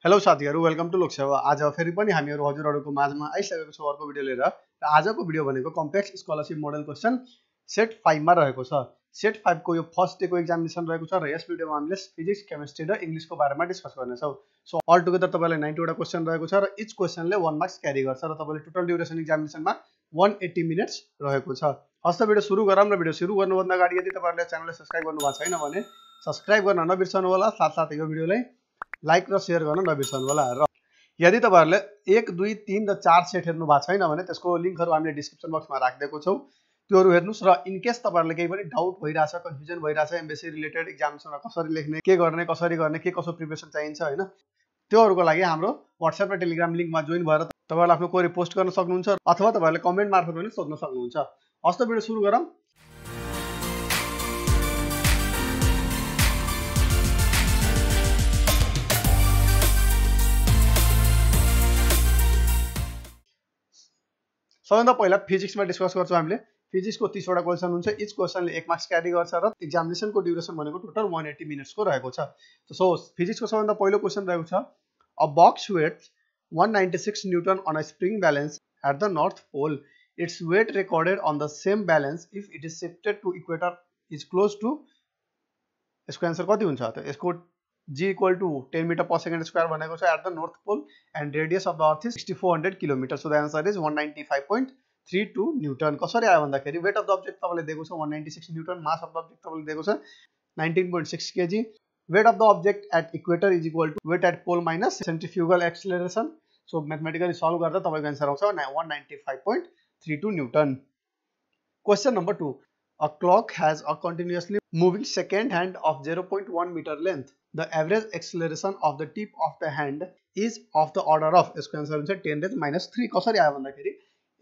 Hello साथीहरु, welcome to लोकसेवा। आज फेरि पनि हामीहरु हजुरहरुको माझमा आइसकेको छौं अर्को भिडियो लिएर। र आजको भिडियो भनेको कम्पेक्स स्कलरशिप मोडल क्वेशन सेट 5 मा रहेको छ। सेट 5 को यो फर्स्ट डे को एक्जामिनेसन रहेको छ र यस भिडियोमा हामीले फिजिक्स, केमिस्ट्री र इंग्लिश को बारेमा डिस्कस गर्ने छौं। सो अल टुगेदर तपाईलाई 90 वटा क्वेशन रहेको छ र इच क्वेशनले 1 मार्क्स क्यारी गर्छ र तपाईले टोटल ड्युरेसन एक्जामिनेसनमा 180 मिनेट्स रहेको छ। हस्त भिडियो सुरु गरौँ र भिडियो सुरु गर्नुभन्दा अगाडि यदि तपाईहरुले च्यानललाई सब्स्क्राइब गर्नु भएको छैन भने सब्स्क्राइब गर्न नबिर्सनु होला। साथसाथै यो भिडियोलाई लाइक र शेयर गर्न नबिर्सनु होला। र यदि तपाईहरुले 1 2 3 र 4 सेट हेर्नु भएको छैन भने त्यसको लिंकहरु हामीले डिस्क्रिप्सन बक्समा राखिदिएको छौं। त्योहरु हेर्नुस् र इन केस तपाईहरुले केही पनि डाउट भइराछ, कन्फ्युजन भइराछ एमबीसी रिलेटेड एक्जामिनेसनमा कसरी लेख्ने, के गर्ने, कसरी गर्ने, के कसो प्रिपरेसन चाहिन्छ हैन, त्योहरुको लागि हाम्रो WhatsApp र Telegram लिंकमा जोइन भएर तपाईहरुले आफ्नो क्वेरी पोस्ट गर्न सक्नुहुन्छ अथवा तपाईहरुले कमेन्ट मार्फत पनि सोध्न सक्नुहुन्छ। हस्त भिडियो सुरु गरौँ। सबैभन्दा पहिला फिजिक्समा डिस्कस गर्छौं हामीले। फिजिक्सको 30 वटा क्वेशन हुन्छ। इच क्वेशनले 1 मार्क्स क्यारी गर्छ र एक्जामिनेसनको ड्युरेसन भनेको टोटल 180 मिनेट्स को रहेको छ। सो फिजिक्सको सबैभन्दा पहिलो क्वेशन रहेको छ, a box weighs 196 newton on a spring balance at the north pole. Its weight recorded on the same balance if it is shifted to equator is close to. यसको answer कति हुन्छ त? यसको g equal to 10 meter per second square भनेको छ at the north pole and radius of the earth is 6400 kilometre. So the answer is 195.32 newton. कसरी आयो भन्दाखेरि वेट अफ द अब्जेक्ट तपाईले दिएको छ 196 newton, mass of the object तपाईले दिएको छ 19.6 kg। Weight of the object at equator is equal to weight at pole minus centrifugal acceleration. So mathematically solve गर्दा तपाईको आन्सर आउँछ 195.32 newton. Question number 2, a clock has a continuously moving second hand of 0.1 meter length. The average acceleration of the tip of the hand is of the order of, यसको answer हुन्छ 10 raised minus 3। कसरी आयो भन्दाखेरि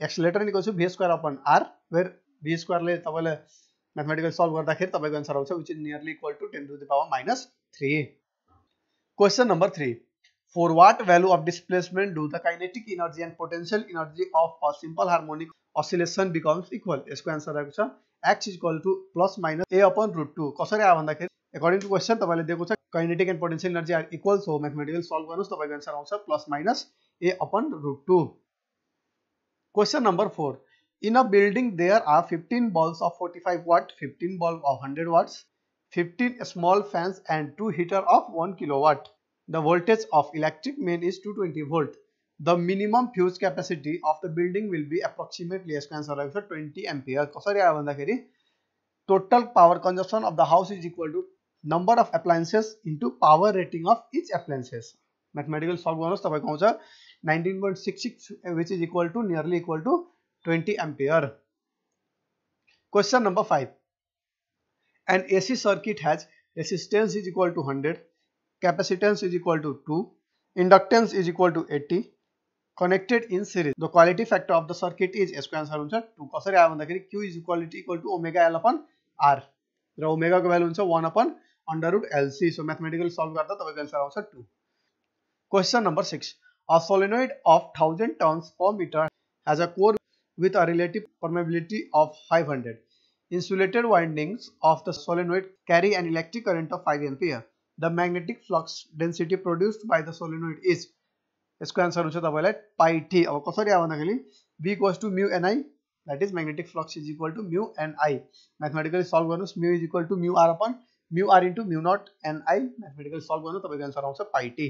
accelerator equal to v square upon r, where v square ले तपाईले mathematically solve गर्दाखेरि तपाईको answer आउँछ which is nearly equal to 10 to the power minus 3। Question number 3, for what value of displacement do the kinetic energy and potential energy of a simple harmonic oscillation becomes equal? यसको answer आएको छ x is equal to plus minus a upon root 2। कसरी आयो भन्दाखेरि according to question तपाईले दिएको छ kinetic and potential energy are equal. So mathematically solve गर्नुस्, तपाईको आन्सर आउँछ plus minus a upon root 2। Question number 4, in a building there are 15 bulbs of 45 watt, 15 bulbs of 100 watts, 15 small fans and 2 heater of 1 kilowatt. The voltage of electric main is 220 volt. The minimum fuse capacity of the building will be approximately, यसको answer आएको छ 20 ampere। कसरी आयो भन्दाखेरि total power consumption of the house is equal to number of appliances into power rating of each appliances। Mathematically solve गर्नुस्, तपाईको आउँछ 19.66 which is equal to nearly equal to 20 ampere। Question number 5, an AC circuit has resistance is equal to 100, capacitance is equal to 2, inductance is equal to 80, connected in series. The quality factor of the circuit is, यसको answer हुन्छ 2। कसरी आयो भन्दाखेरि Q is equal to omega L upon R raw omega को value हुन्छ 1 upon under root LC। सो mathematically solve गर्दा तपाईको answer आउँछ 2। Question number 6, a solenoid of 1000 turns per meter has a core with a relative permeability of 500. Insulated windings of the solenoid carry an electric current of 5 ampere. The magnetic flux density produced by the solenoid is, यसको answer हुन्छ तपाईलाई pi t। अब कसरी आयो भन्दाखेरि v equals to mu ni, that is magnetic flux is equal to mu ni। Mathematically solve गर्नुस्, mu is equal to mu r upon mu r into mu naught ni। Mathematically solve गर्नु, तपाईको answer आउँछ pi t।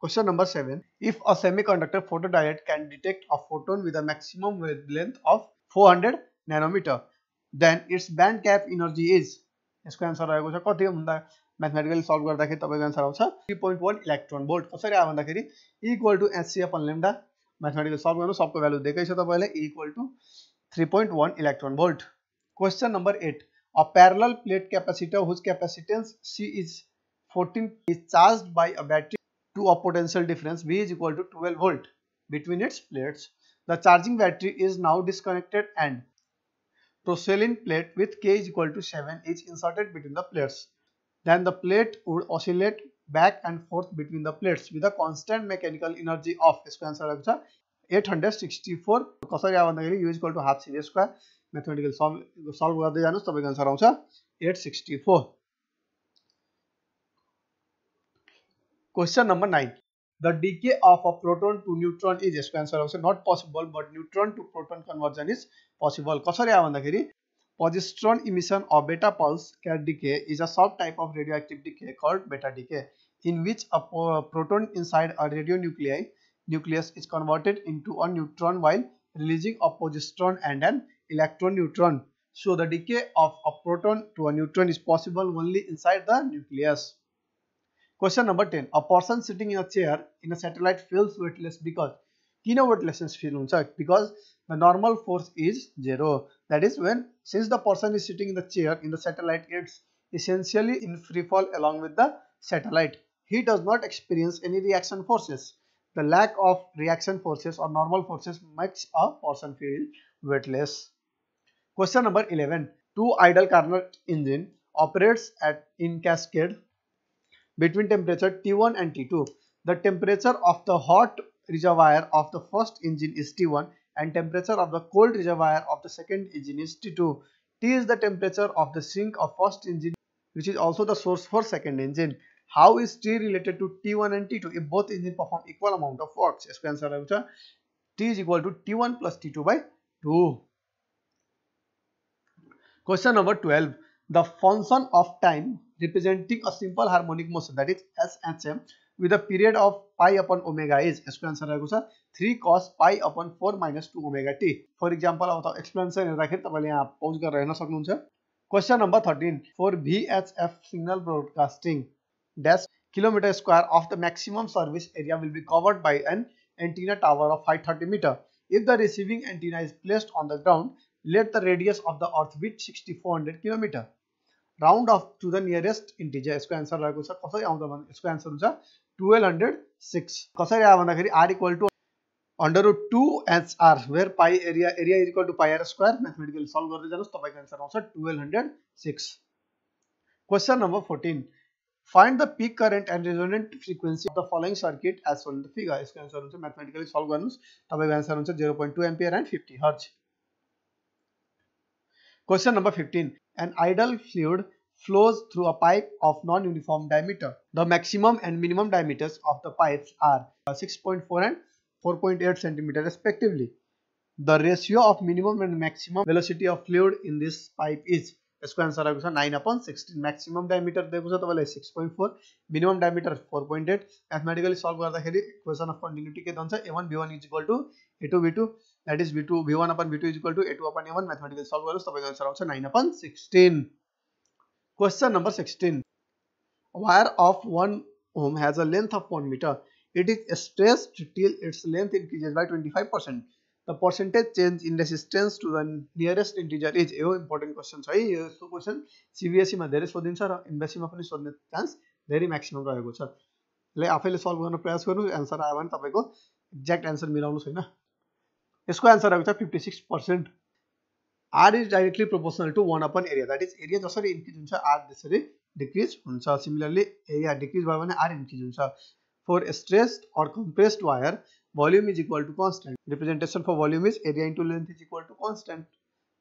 Question number 7, if a semiconductor photodiode can detect a photon with a maximum wavelength of 400 nanometer, then its band gap energy is, यसको answer रहेको छ कति भन्दा mathematically solve गर्दाखेरि तपाईको आन्सर आउँछ 3.1 इलेक्ट्रोन भोल्ट। कसरी आयो भन्दाखेरि E equal to hc upon lambda। Mathematically solve गर्नु, सबको भ्यालु दिएकै छ तपाईलाई E equal to 3.1 electron volt. Question number 8, a parallel plate capacitor whose capacitance C is 14 is charged by a battery to a potential difference V is equal to 12 volt between its plates. The charging battery is now disconnected and porcelain plate with K is equal to 7 is inserted between the plates. Then the plate would oscillate back and forth between the plates with a constant mechanical energy of, यसको answer आएको छ 864। कसरी आयो भन्दाखेरि U is equal to half c square। Mathematical solve गर्दै जानुस्, तपाईको answer आउँछ 864। Question number 9, The decay of a proton to neutron is यसको आन्सर आउँछ not possible, but neutron to proton conversion is possible. कसरी आयो भन्दाखेरि positron emission of beta pulse decay is a subtype of radioactive decay called beta decay, in which a proton inside a nucleus is converted into a neutron while releasing a positron and an electron neutron. So the decay of a proton to a neutron is possible only inside the nucleus. Question number 10. A person sitting in a chair in a satellite feels weightless because weightlessness feel huncha? Because the normal force is 0. That is, since the person is sitting in the chair in the satellite, it's essentially in free fall along with the satellite. He does not experience any reaction forces. The lack of reaction forces or normal forces makes a person feel weightless. Question number 11. Two idle Carnot engine operates in cascade between temperature T1 and T2. The temperature of the hot reservoir of the first engine is T1 and temperature of the cold reservoir of the second engine is T2. T is the temperature of the sink of first engine, which is also the source for second engine. How is T related to T1 and T2 if both engines perform equal amount of work? यसको answer आउँछ T is equal to T1 plus T2 by 2. Question number 12. The function of time representing a simple harmonic motion, that is SHM, with a period of pi upon omega is, यसको answer आएको छ 3 cos pi upon 4 minus 2 omega t. For example, अब त explanation हेर्दाखेरि तपाईले यहाँ पौज गरेर हेर्न सक्नुहुन्छ. Question number 13. For VHF signal broadcasting dash kilometer square of the maximum service area will be covered by an antenna tower of 530 meter. If the receiving antenna is placed on the ground, let the radius of the earth be 6400 km. Round off to the nearest integer. यसको answer रहेको छ कसरी आउँदा भन्दा यसको answer हुन्छ 1206. कसरी आयो भन्दाखेरि r equal to under root 2 HR, where pi area is equal to pi r square. Mathematically solve गर्दै जानुस्, तपाईको आन्सर आउँछ 1206. Question number 14. Find the peak current and resonant frequency of the following circuit as shown in the figure. यसको answer हुन्छ mathematically solve गर्नुस्, तपाईको answer हुन्छ 0.2 ampere and 50 hertz. Question number 15. An ideal fluid flows through a pipe of non-uniform diameter. The maximum and minimum diameters of the pipes are 6.4 and 4.8 cm respectively. The ratio of minimum and maximum velocity of fluid in this pipe is, यसको answer आएको छ 9/16. Maximum diameter दिएको छ तपाईलाई 6.4, minimum diameter 4.8. Mathematically solve गर्दाखेरि equation of continuity के हुन्छ, a1 b1 is equal to a2 b2, that is v2 v1 upon v2 is equal to a2 upon a1. Mathematically solve गर्नुस्, तपाईको आन्सर आउँछ 9/16. Question number 16. A wire of 1 ohm has a length of 1 meter. It is stretched till its length increases by 25%. The percentage change in resistance to the nearest integer is. Yo important question छ है. यो question CBSE मा धेरै सोधिन्छ र MBSE मा पनि सोध्ने chance धेरै maximum रहेको छ. ले आफैले सल्भ गर्न प्रयास गर्नु, आन्सर आयो भने तपाईको एक्ज्याक्ट आन्सर मिलाउनुस् हैन. यसको आन्सर आएको छ 56%. R is directly proportional to 1 upon area. That is, area जसरी increase हुन्छ R त्यसरी decrease हुन्छ. Similarly, area decrease भयो भने R increase हुन्छ. For stretched or compressed wire, volume is equal to constant. Representation for volume is area into length is equal to constant.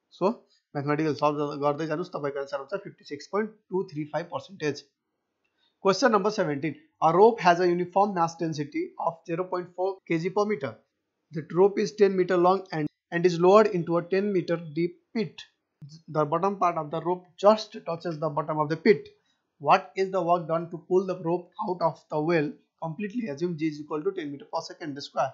So, mathematical solve गर्दै जानुस्, तपाईको answer हुन्छ 56.235%. Question number 17. A rope has a uniform mass density of 0.4 kg per meter. The rope is 10 meter long and is lowered into a 10 meter deep pit. The bottom part of the rope just touches the bottom of the pit. What is the work done to pull the rope out of the well completely? Assume g is equal to 10 meter per second square.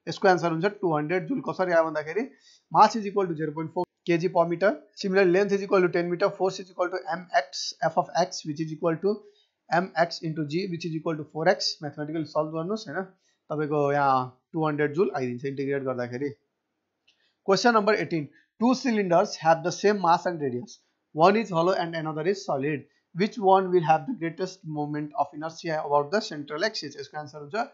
यसको answer हुन्छ 200 joule. कसरी आयो भन्दाखेरि mass is equal to 0.4 kg per meter. Similarly, length is equal to 10 meter. Force is equal to mx f of x, which is equal to mx into g, which is equal to 4x. Mathematically solve गर्नुस् हैन, तपाईको यहाँ 200 joule आइदिन्छ integrate गर्दाखेरि. Question number 18. Two cylinders have the same mass and radius. One is hollow and another is solid. Which one will have the greatest moment of inertia about the central axis? यसको answer हुन्छ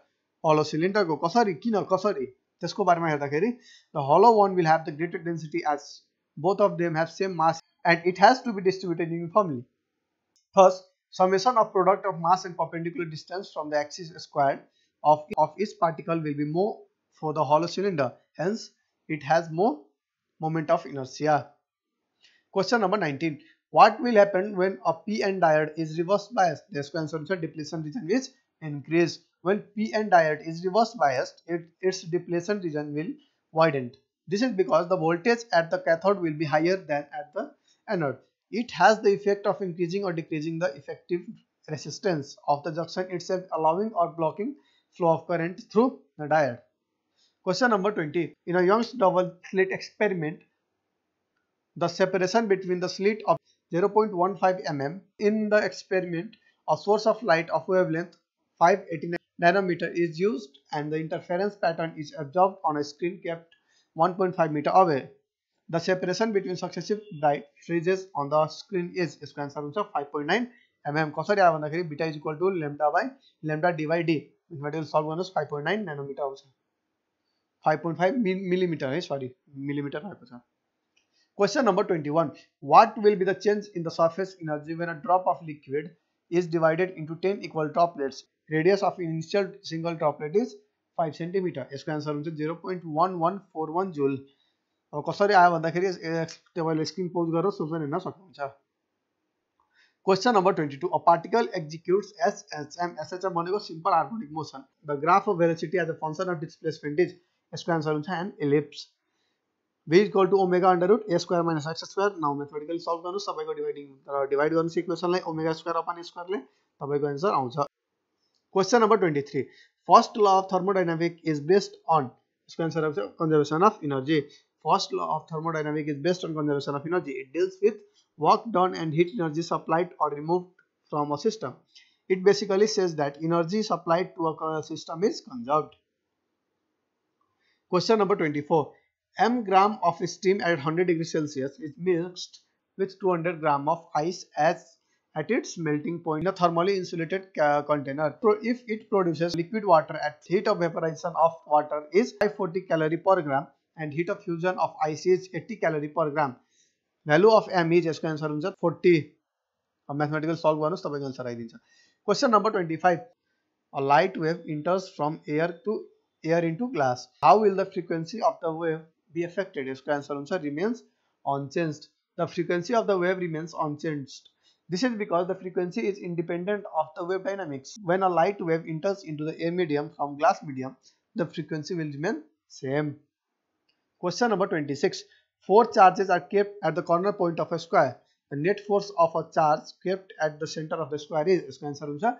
hollow cylinder को. कसरी किन कसरी त्यसको बारेमा हेर्दाखेरि the hollow one will have the greater density as both of them have same mass and it has to be distributed uniformly. Thus, summation of product of mass and perpendicular distance from the axis squared of each particle will be more for the hollow cylinder. Hence, it has more moment of inertia. Question number 19. What will happen when a p-n diode is reverse biased? यसको answer हुन्छ depletion region is increased. When p-n diode is reverse biased, its depletion region will widen. This is because the voltage at the cathode will be higher than at the anode. It has the effect of increasing or decreasing the effective resistance of the junction itself, allowing or blocking flow of current through the diode. Question number 20. In a Young's double slit experiment, the separation between the slit of 0.15 mm. In the experiment, a source of light of wavelength 589 nanometer is used and the interference pattern is observed on a screen kept 1.5 meter away. The separation between successive bright phases on the screen is यसको answer हुन्छ 5.9 mm. कसरी आयो भन्दाखेरि beta is equal to lambda d by d. Mathematical solve गर्नुस् 5.9 नैनोमिटर आउँछ. 5.5 millimetre है, सरी millimetre आएको छ. Question number 21. What will be the change in the surface energy when a drop of liquid is divided into 10 equal droplets? Radius of initial single droplet is 5 cm. यसको answer हुन्छ 0.1141 joule. अब कसरी आयो भन्दाखेरि तपाईले screen pose गरेर सोच्न हेर्न सक्नुहुन्छ. Question number 22. A particle executes SHM. SHM भनेको simple harmonic motion. The graph of velocity as a function of displacement is, यसको आन्सर हुन्छ an ellipse. V equal to omega under root a square minus x square. Now mathematically solve गर्नुस्. तपाईको divide गर्नुस् इक्वेसनलाई omega square upon square ले तपाईको answer आउँछ. Question number 23. First law of thermodynamics is based on, इसको answer आउँछ conservation of energy. First law of thermodynamics is based on conservation of energy. It deals with work done and heat energy supplied or removed from a system. It basically says that energy supplied to a system is conserved. Question number 24. M gram of steam at 100 degrees Celsius is mixed with 200 gram of ice as at its melting point in a thermally insulated container. If it produces liquid water at heat of vaporization of water is 540 calorie per gram and heat of fusion of ice is 80 calorie per gram. Value of M is, यसको answer हुन्छ 40. अब mathematical solve गर्नुस् तपाईको answer आइदिन्छ. Question number 25. A light wave enters from air into glass. How will the frequency of the wave be affected? यसको answer हुन्छ remains unchanged. The frequency of the wave remains unchanged. This is because the frequency is independent of the wave dynamics. When a light wave enters into the air medium from glass medium, the frequency will remain same. Question number 26. 4 charges are kept at the corner point of a square. The net force of a charge kept at the center of the square is, इसको answer हुन्छ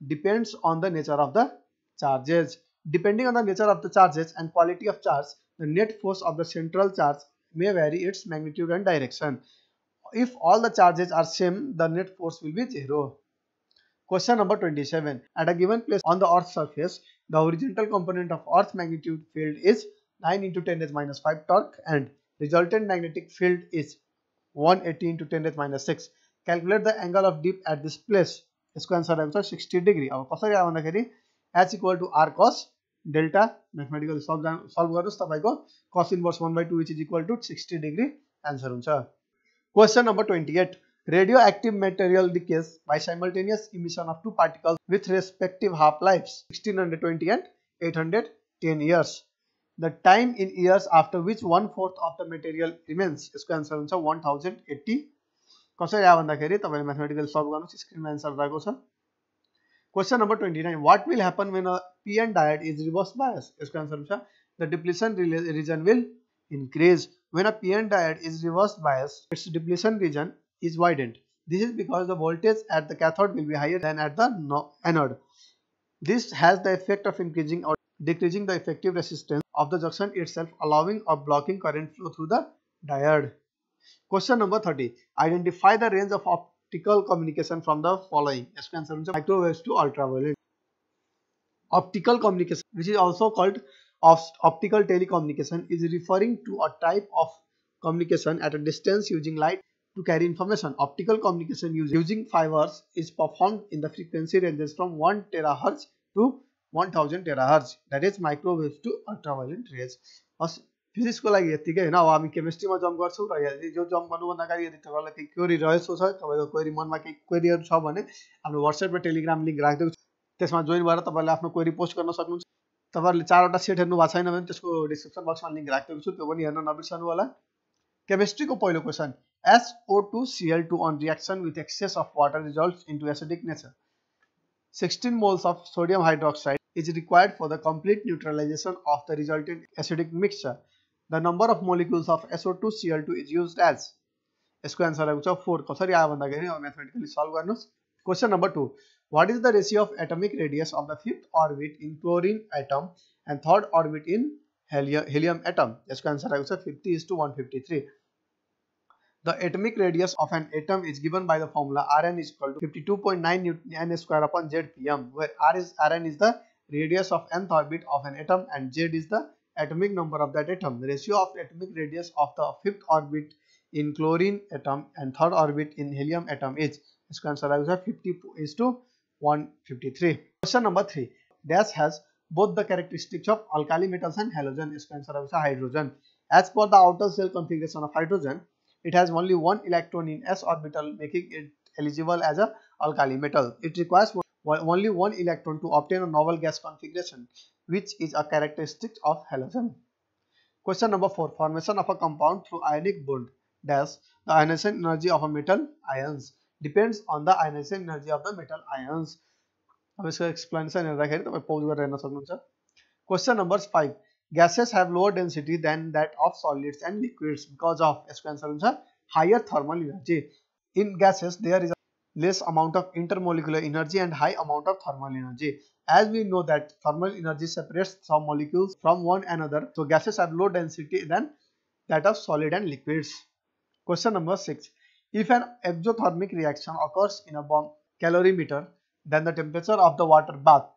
depends on the nature of the charges. Depending on the nature of the charges and quality of charge, the net force of the central charge may vary its magnitude and direction. If all the charges are same, the net force will be 0. Question number 27. At a given place on the Earth's surface, the horizontal component of Earth's magnetic field is 9 into 10 raised minus 5 torque and resultant magnetic field is 180 into 10 raised minus 6. Calculate the angle of dip at this place. इसको answer आउँछ 60 degree. अब कसरी आयो भन्दाखेरि h equal to r cos delta. Mathematical solve गर्नुस् तपाईको cos inverse 1/2 which is equal to 60 degree answer हुन्छ. Question number 28. Radioactive material decays by simultaneous emission of two particles with respective half-lives 1620 and 810 years. The time in years after which 1/4 of the material remains. यसको answer हुन्छ 1080. कसरी आयो भन्दाखेरि तपाईले mathematical solve गर्नुस्. स्क्रिनमा answer रहेको छ. Question number 29. What will happen when a p-n diode is reverse biased? यसको आन्सर हुन्छ the depletion region will increase. When a p-n diode is reverse biased, its depletion region is widened. This is because the voltage at the cathode will be higher than at the anode. This has the effect of increasing or decreasing the effective resistance of the junction itself, allowing or blocking current flow through the diode. Question number 30. Identify the range of optical communication from the following. यसको answer हुन्छ microwaves to ultraviolet. Optical communication, which is also called optical telecommunication, is referring to a type of communication at a distance using light to carry information. Optical communication using fibers is performed in the frequency ranges from 1 terahertz to 1000 terahertz. That is microwave to ultraviolet rays. Physics को लागि यतिकै हैन. अब हामी केमिस्ट्रीमा jump गर्छौं र यो jump गर्नुभन्दा अगाडि यदि तपाईलाई केही क्वेरी रहेको छ, तपाईको क्वेरी मनमा केही क्वेरीहरु छ भने हाम्रो WhatsApp र Telegram लिंक राख्दिएको छु. त्यसमा जोइन भएर तपाईले आफ्नो क्वेरी पोस्ट गर्न सक्नुहुन्छ. तपाईहरुले 4 वटा सेट हेर्नु भएको छैन भने त्यसको डिस्क्रिप्सन बक्समा लिंक राख्दिएको छु, त्यो पनि हेर्न नबिर्सनु होला. केमिस्ट्री को पहिलो question. SO2Cl2 on reaction with excess of water results into acidic nature. 16 moles of sodium hydroxide is required for the complete neutralization of the resultant acidic mixture. The number of molecules of SO2Cl2 is used as. यसको answer आएको छ 4. कसरी आयो भन्दाखेरि अब mathematically solve गर्नुस्. Question number 2. What is the ratio of atomic radius of the 5th orbit in chlorine atom and 3rd orbit in helium atom? यसको answer आएको छ 50:153. The atomic radius of an atom is given by the formula Rn is equal to 52.9 n square upon ZPm, where Rn is the radius of nth orbit of an atom and Z is the atomic number of that atom. The ratio of atomic radius of the 5th orbit in chlorine atom and 3rd orbit in helium atom is. इसको answer आएगा 50:153. Question number 3. Dash has both the characteristics of alkali metals and halogen. इसको answer आएगा hydrogen. As per the outer shell configuration of hydrogen, it has only one electron in s orbital, making it eligible as a alkali metal. It requires only one electron to obtain a novel gas configuration, which is a characteristic of halogen. Question number 4. Formation of a compound through ionic bond. Dash the ionization energy of a metal ions depends on the ionization energy of the metal ions. अब इसको explanation हेर्दाखेरि तपाईं पौज गरेर हेर्न सक्नुहुन्छ. Question number 5. Gases have lower density than that of solids and liquids because of. यसको answer हुन्छ higher thermal energy. In gases there is a less amount of intermolecular energy and high amount of thermal energy. As we know that thermal energy separates some molecules from one another, so gases have low density than that of solid and liquids. Question number 6. If an exothermic reaction occurs in a bomb calorimeter, then the temperature of the water bath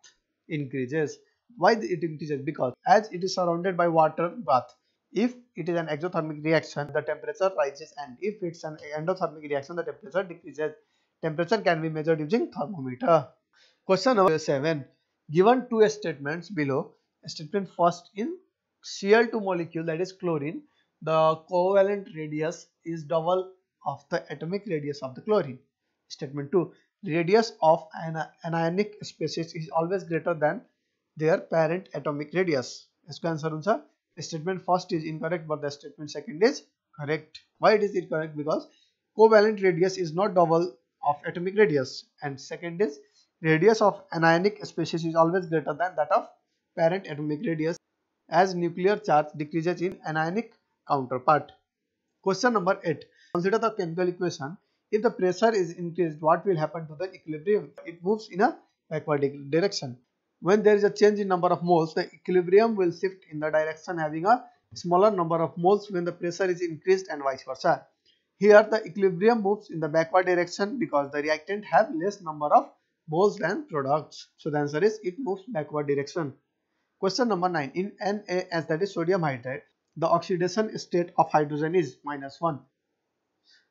increases. Why it increases? Because as it is surrounded by water bath, if it is an exothermic reaction, the temperature rises, and if it's an endothermic reaction, the temperature decreases. Temperature can be measured using thermometer. Question number 7. Given two statements below, statement first, in Cl2 molecule, that is chlorine, the covalent radius is double of the atomic radius of the chlorine. Statement 2. Radius of an anionic species is always greater than their parent atomic radius. इसको answer हुन्छ. Statement first is incorrect, but the statement second is correct. Why it is incorrect? Because covalent radius is not double of atomic radius, and second is radius of anionic species is always greater than that of parent atomic radius, as nuclear charge decreases in anionic counterpart. Question number 8. Consider the chemical equation. If the pressure is increased, what will happen to the equilibrium? It moves in a backward direction. When there is a change in number of moles, the equilibrium will shift in the direction having a smaller number of moles when the pressure is increased, and vice versa. Here the equilibrium moves in the backward direction because the reactant have less number of moles than products. So the answer is it moves backward direction. Question number 9. In NaS, that is sodium hydride, the oxidation state of hydrogen is -1.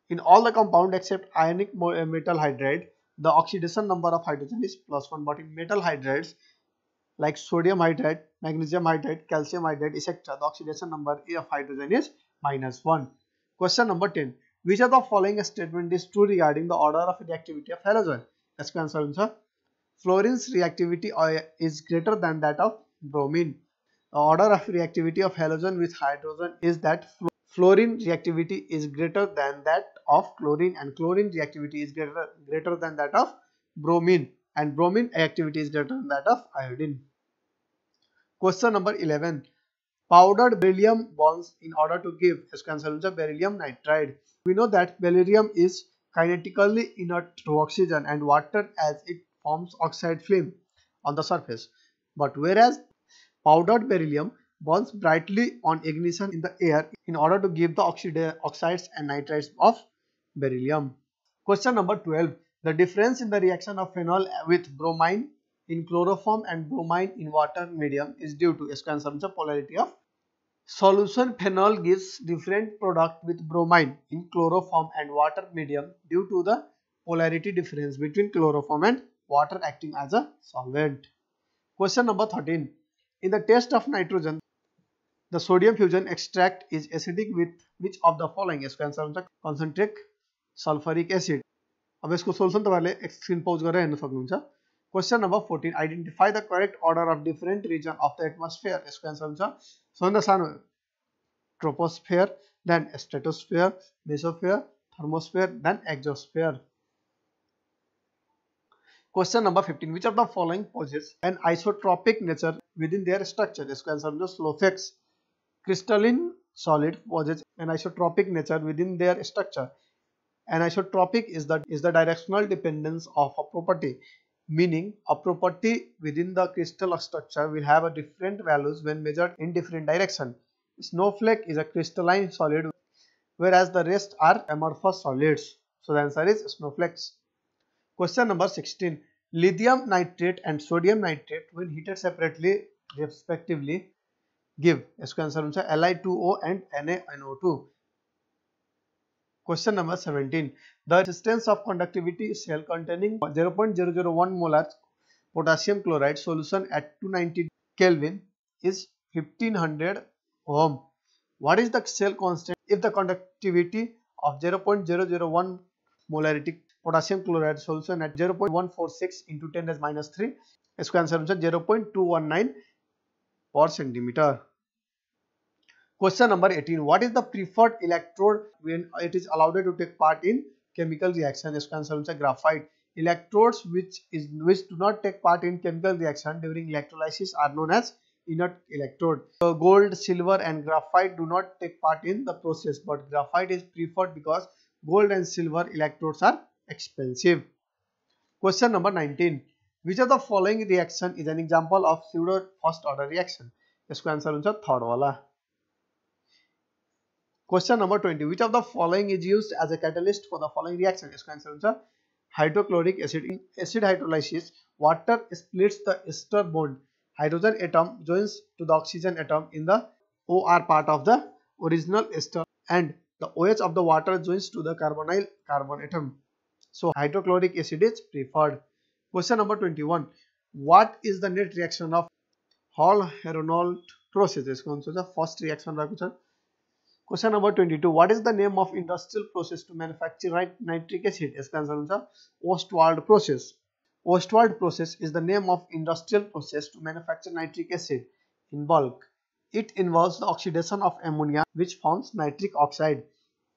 In all the compound except ionic metal hydride, the oxidation number of hydrogen is +1. But in metal hydrides like sodium hydride, magnesium hydride, calcium hydride, etc., the oxidation number of hydrogen is -1. Question number 10. Which of the following statement is true regarding the order of reactivity of halogen? यसको answer हुन्छ fluorine's reactivity is greater than that of bromine. The order of reactivity of halogen with hydrogen is that fluorine reactivity is greater than that of chlorine, and chlorine reactivity is greater than that of bromine, and bromine reactivity is greater than that of iodine. Question number 11. Powdered beryllium bonds in order to give. इसका answer हुन्छ beryllium nitride. We know that beryllium is kinetically inert to oxygen and water as it forms oxide film on the surface. But whereas powdered beryllium burns brightly on ignition in the air in order to give the oxides and nitrides of beryllium. Question number 12. The difference in the reaction of phenol with bromine in chloroform and bromine in water medium is due to. इसका answer हुन्छ polarity of solution. Phenol gives different product with bromine in chloroform and water medium due to the polarity difference between chloroform and water acting as a solvent. Question number 13. In the test of nitrogen, the sodium fusion extract is acidic with which of the following? यसको answer हुन्छ concentric sulfuric acid. अब यसको solution तपाईहरुले screen पौज गरेर हेर्न सक्नुहुन्छ. Question number 14. Identify the correct order of different region of the atmosphere. यसको answer हुन्छ सबभन्दा सानो troposphere, then stratosphere, mesosphere, thermosphere, then exosphere. Question number 15. Which of the following possess an isotropic nature within their structure? इसका answer हो slow phase. Crystalline solid possess an isotropic nature within their structure. An isotropic is the directional dependence of a property, meaning a property within the crystal structure will have a different values when measured in different direction. Snowflake is a crystalline solid, whereas the rest are amorphous solids. So the answer is snowflakes. Question number 16. Lithium nitrate and sodium nitrate when heated separately respectively give. इसका answer होगा Li2O and NaNO2. Question number 17. The resistance of conductivity cell containing 0.001 molar potassium chloride solution at 290 Kelvin is 1500 ohm. What is the cell constant if the conductivity of 0.001 molarity potassium chloride solution at 0.146 into 10 raised minus 3? इसका answer होगा 0.219 per centimeter. Question number 18. What is the preferred electrode when it is allowed to take part in chemical reaction? इसका answer होगा graphite. Electrodes which do not take part in chemical reaction during electrolysis are known as inert electrode. So gold, silver and graphite do not take part in the process, but graphite is preferred because gold and silver electrodes are expensive. Question number 19. Which of the following reaction is an example of pseudo first order reaction? इसका answer होगा third वाला. Question number 20. Which of the following is used as a catalyst for the following reaction? इसका answer होगा hydrochloric acid. In acid hydrolysis, water splits the ester bond. Hydrogen atom joins to the oxygen atom in the OR part of the original ester, and the OH of the water joins to the carbonyl carbon atom. So hydrochloric acid is preferred. Question number 21. What is the net reaction of Hall-Heroult process? इसका answer होगा first reaction रहेको छ. Question number 22. What is the name of industrial process to manufacture nitric acid? इसका answer होगा Ostwald process. Ostwald process is the name of industrial process to manufacture nitric acid in bulk. It involves the oxidation of ammonia which forms nitric oxide.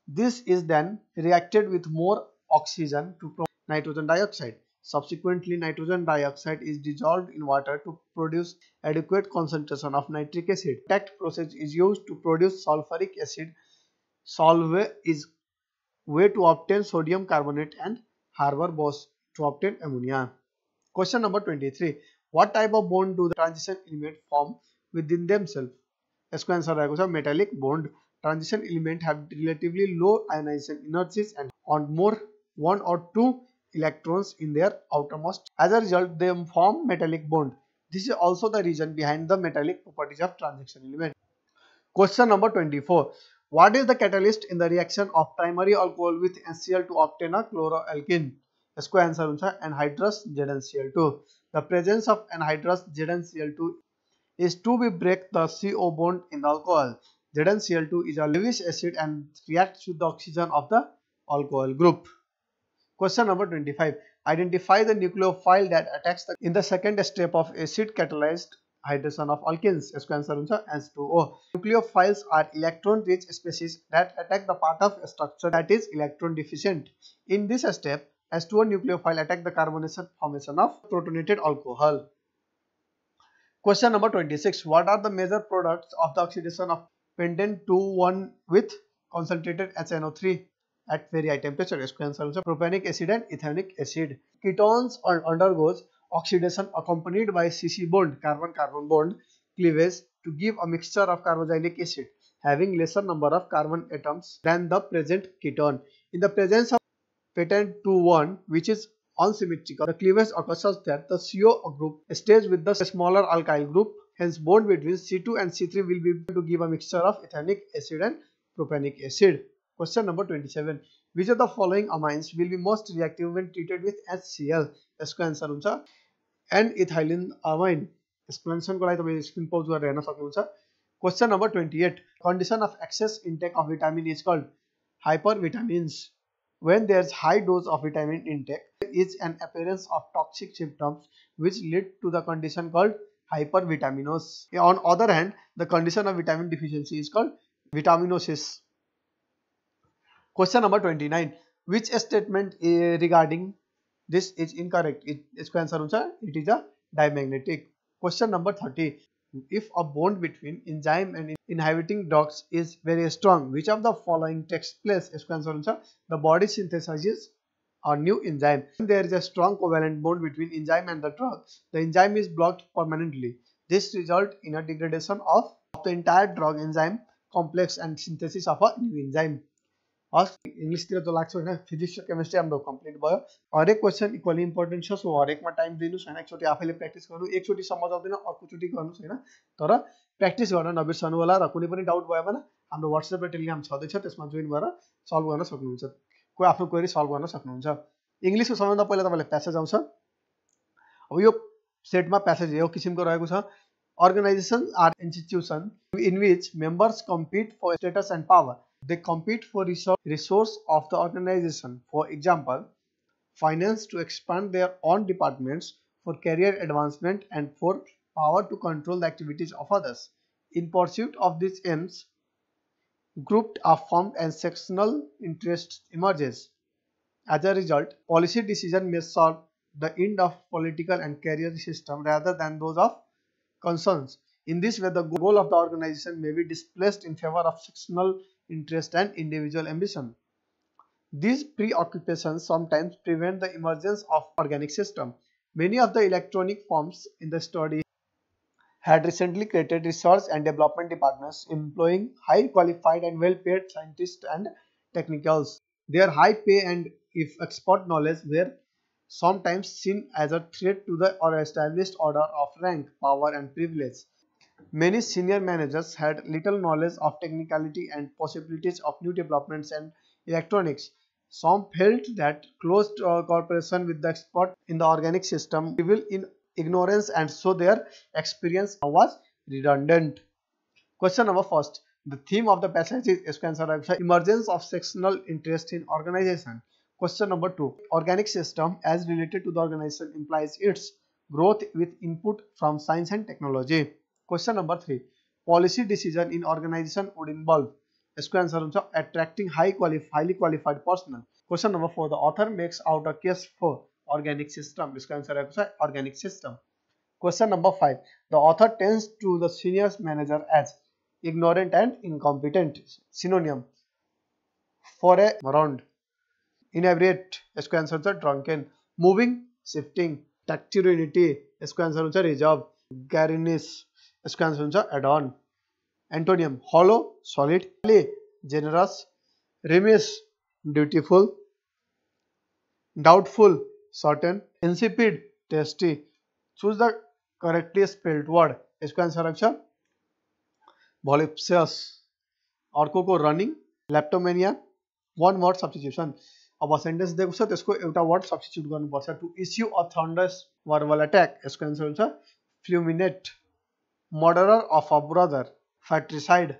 This is then reacted with more oxygen to produce nitrogen dioxide. Subsequently, nitrogen dioxide is dissolved in water to produce adequate concentration of nitric acid. That process is used to produce sulfuric acid. Solve is way to obtain sodium carbonate and Haber Bosch to obtain ammonia. Question number 23. What type of bond do the transition element form within themselves? इसका answer रहेगा metallic bond. Transition element have relatively low ionization energies and on more 1 or 2 electrons in their outermost. As a result, they form metallic bond. This is also the reason behind the metallic properties of transition element. Question number 24. What is the catalyst in the reaction of primary alcohol with NaCl to obtain a chloroalkene? इसका answer होगा anhydrous ZnCl2. The presence of anhydrous ZnCl2 is to be break the CO bond in the alcohol. ZnCl2 is a Lewis acid and reacts with the oxygen of the alcohol group. Question number 25. Identify the nucleophile that attacks in the second step of acid catalyzed hydration of alkenes. इसका answer होगा H2O. Nucleophiles are electron-rich species that attack the part of a structure that is electron deficient. In this step, H2O nucleophile attack the carbonation formation of protonated alcohol. Question number 26. What are the major products of the oxidation of pentane 2,1 with concentrated HNO3 at very high temperature? इसका answer होगा propionic acid and ethanic acid. Ketones undergoes oxidation accompanied by CC bond, carbon-carbon bond cleavage to give a mixture of carboxylic acid having lesser number of carbon atoms than the present ketone. In the presence of pentane 2,1, which is unsymmetrical, the cleavage occurs such that the CO group stays with the smaller alkyl group. Hence, bond between C2 and C3 will be able to give a mixture of ethanic acid and propionic acid. Question number 27. Which of the following amines will be most reactive when treated with HCl? इसको answer हुन्छ N-ethylene amine. Explanation को लागि तपाईले screen पज गरेर हेर्न सक्नुहुन्छ. Question number 28. Condition of excess intake of vitamin is called hypervitamins. When there is high dose of vitamin intake, there is an appearance of toxic symptoms which lead to the condition called hypervitaminosis. On other hand, the condition of vitamin deficiency is called vitaminosis. Question number 29. Which statement regarding This is incorrect. यसको answer हुन्छ it is a dimagnetic. Question number 30. If a bond between enzyme and inhibiting drugs is very strong, which of the following takes place? यसको answer हुन्छ the body synthesizes a new enzyme. When there is a strong covalent bond between enzyme and the drug, the enzyme is blocked permanently. This results in a degradation of the entire drug enzyme complex and synthesis of a new enzyme. English तिर जो लाग्छ हैन physics र chemistry हाम्रो complete भयो हरेक question equally important छ सो हरेकमा time दिनुस् हैन एकचोटी आफैले practice गर्नु एकचोटी सम्झ आउँदैन अर्कोचोटी गर्नुस् हैन तर प्र्याक्टिस गर्न नबिर्सनु होला र कुनै पनि डाउट भयो भने हाम्रो WhatsApp र टेलिग्राम छदैछ त्यसमा जोइन भएर सल्भ गर्न सक्नुहुन्छ कोही आफ्नो क्वेरी सल्भ गर्न सक्नुहुन्छ इंग्लिशको सबैभन्दा पहिला तपाईलाई प्यासेज आउँछ अब यो सेटमा प्यासेज यो किसिमको रहेको छ Organizations are institutions in which members compete for status and power. They compete for resource of the organization. For example, finance to expand their own departments, for career advancement, and for power to control the activities of others. In pursuit of these aims, groups are formed and sectional interests emerges. As a result, policy decisions may serve the end of political and career system rather than those of concerns. In this way, the goal of the organization may be displaced in favor of sectional interest and individual ambition. These preoccupations sometimes prevent the emergence of organic system. Many of the electronic firms in the study had recently created research and development departments employing high qualified and well-paid scientists and technicals. Their high pay and expert knowledge were sometimes seen as a threat to the established order of rank, power, and privilege. Many senior managers had little knowledge of technicality and possibilities of new developments and electronics. Some felt that close cooperation with the expert in the organic system revealed in ignorance, and so their experience was redundant. Question number first. The theme of the passage is emergence of sectional interest in organization. Question number 2. Organic system as related to the organization implies its growth with input from science and technology. Question number 3. Policy decision in organization would involve attracting highly qualified personnel. Question number 4. The author makes out a case for organic system. Organic system. Question number 5. The author tends to the senior manager as ignorant and incompetent. Synonym for a round. Inebriate, इसको answer हुन्छ drunken. Moving, shifting. Tactilinity, इसको answer हुन्छ reserve. Garrulous, इसको answer हुन्छ adorn. Antonym, hollow, solid. Generous. Remiss, dutiful. Doubtful, certain. Insipid, tasty. Choose the correctly spelled word. इसको answer हुन्छ voluptuous. अर्को को running. Leptomania. One word substitution. अब sentence दिएको छ त्यसको एउटा वर्ड सब्स्टिट्युट गर्नुपर्छ to issue a thunderous verbal attack यसको आन्सर हुन्छ fulminate murderer of a brother fratricide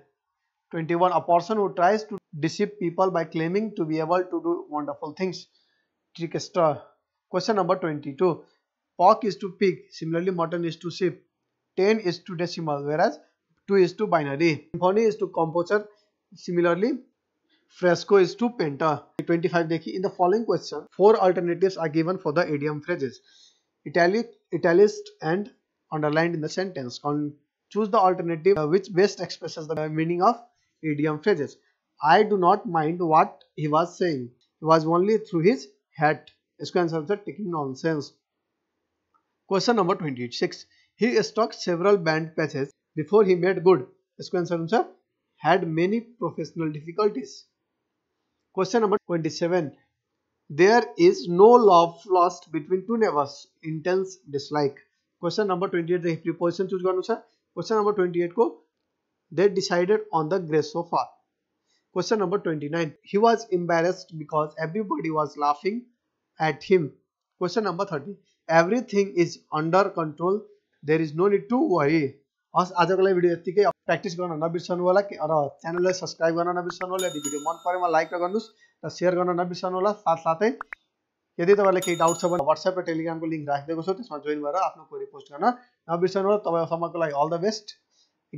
21 a person who tries to deceive people by claiming to be able to do wonderful things trickster question number 22 pork is to pig similarly mutton is to sheep 10 is to decimal whereas 2 is to binary symphony is to composer similarly Fresco is to painter. 25 देखिए. In the following question, 4 alternatives are given for the idiom phrases. Italicized and underlined in the sentence. Choose the alternative which best expresses the meaning of idiom phrases. I do not mind what he was saying. He was only through his hat. इसका answer है taking nonsense. Question number 26. He struck several band patches before he made good. इसका answer है had many professional difficulties. Question number 27. There is no love lost between two neighbors. Intense dislike. Question number 28. The preposition choose गर्नु छ. Question number 28 को they decided on the grey sofa. Question number 29. He was embarrassed because everybody was laughing at him. Question number 30. Everything is under control. There is no need to worry. आजको लागि video यतिकै practice गर्न नबिर्सनु होला र च्यानललाई subscribe गर्न नबिर्सनु होला यदि video मन परेमा लाइक गर्नुस् र शेयर गर्न नबिर्सनु होला साथसाथै यदि तपाईलाई केही डाउट छ भने WhatsApp र टेलिग्रामको लिंक राखिदिएको छु त्यसमा जोइन भएर आफ्नो क्वेरी पोस्ट गर्न नबिर्सनु होला तपाईहरुसम्मको लागि अल द बेस्ट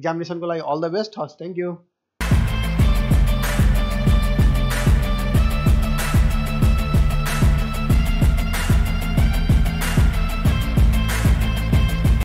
एक्जामिनेसनको लागि all the best thank you